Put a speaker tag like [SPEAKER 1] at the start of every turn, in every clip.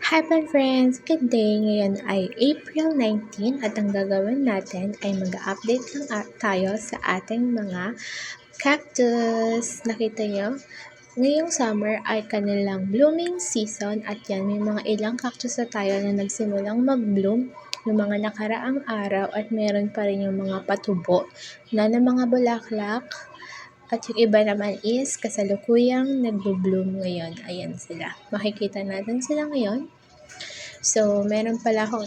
[SPEAKER 1] Hi friends! Good day! Ngayon ay April 19 at ang gagawin natin ay mag-update lang tayo sa ating mga cactus. Nakita nyo? Ngayong summer ay kanilang blooming season at yan may mga ilang cactus na tayo na nagsimulang mag-bloom yung mga nakaraang araw at meron pa rin yung mga patubo na ng mga bulaklak. At yung iba naman is kasalukuyang nagbo-bloom ngayon. Ayan sila. Makikita natin sila ngayon. So, meron pala akong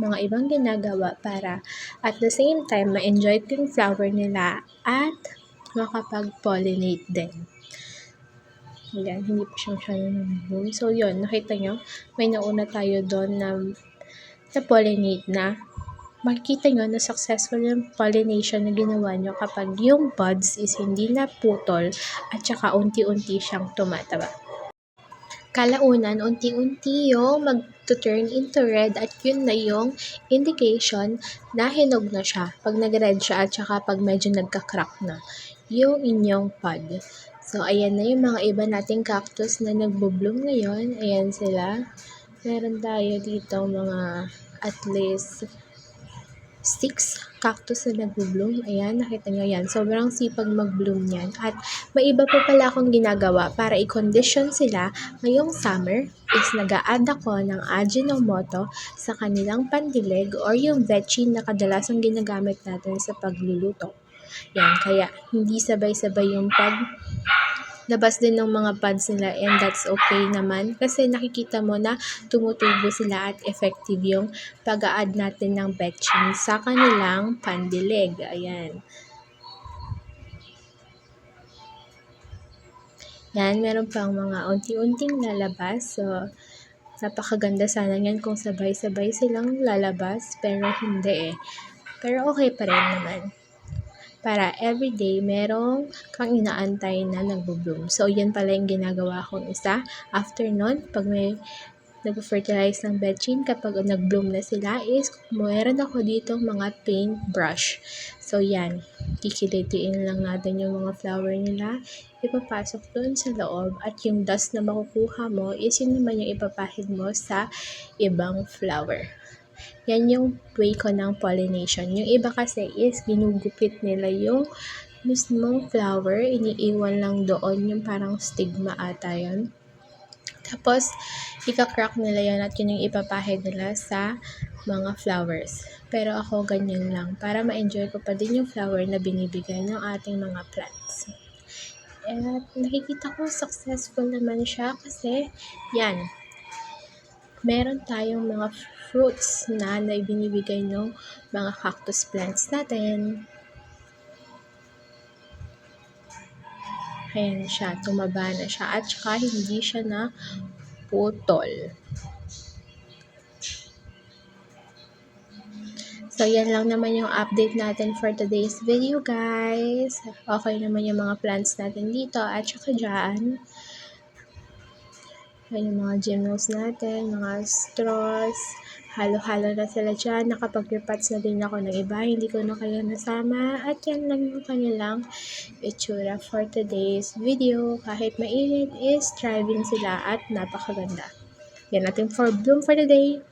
[SPEAKER 1] mga ibang ginagawa para at the same time ma-enjoy ko yung flower nila at makapag-pollinate din. Ayan, hindi pa siya nag-bloom. So, yun, nakita nyo, may nauna tayo doon na pollinate na. Makikita nyo na successful yung pollination na ginawa nyo kapag yung buds is hindi na putol at saka unti-unti siyang tumataba. Kalaunan, unti-unti yung mag-turn into red at yun na yung indication na hinog na siya. Pag nag-red siya at saka pag medyo nagka-crack na yung inyong pod. So, ayan na yung mga iba nating cactus na nagbo-bloom ngayon. Ayan sila. Meron tayo dito mga at least 6 cactus na nag-bloom. Ayan, nakita nyo yan. Sobrang sipag mag-bloom yan. At may iba pa pala akong ginagawa para i-condition sila ngayong summer is nag-a-add ako ng Ajinomoto sa kanilang pandilig or yung vetchin na kadalasang ginagamit natin sa pagluluto. Yan, kaya hindi sabay-sabay yung labas din ng mga buds nila and that's okay naman kasi nakikita mo na tumutubo sila at effective yung pag-a-add natin ng vetchin sa kanilang pandilig. Ayan. Yan, meron pang mga unti-unting lalabas. So, napakaganda sana yan kung sabay-sabay silang lalabas pero hindi eh. Pero okay pa rin naman. Para everyday merong kang inaantay na nagbo-bloom. So, yan pala yung ginagawa kong isa. After nun, pag may nag-fertilize ng vetchin, kapag nag-bloom na sila is, meron ako dito mga paint brush. So, yan. Kikilitiin lang natin yung mga flower nila. Ipapasok doon sa loob at yung dust na makukuha mo is yun naman yung ipapahid mo sa ibang flower. Yan yung way ko ng pollination. Yung iba kasi is ginugupit nila yung mismong flower, iniiwan lang doon yung parang stigma ata yun. Tapos, ika-crack nila yan at yun yung ipapahid nila sa mga flowers. Pero ako ganyan lang, para ma-enjoy ko pa din yung flower na binibigay ng ating mga plants. At nakikita ko successful naman siya kasi yan, meron tayong mga fruits na ibinibigay ng mga cactus plants natin. Ayan siya, tumaba na siya at saka hindi siya na putol. So, yan lang naman yung update natin for today's video, guys. Okay naman yung mga plants natin dito at saka dyan. Ayan yung mga gymnos natin, mga straws. Halo-halo na sila dyan. Nakapag-repots na din ako ng iba. Hindi ko na kayo nasama. At yan lang yung kanilang itsura for today's video. Kahit mainit is thriving sila at napakaganda. Yan natin for bloom for the day.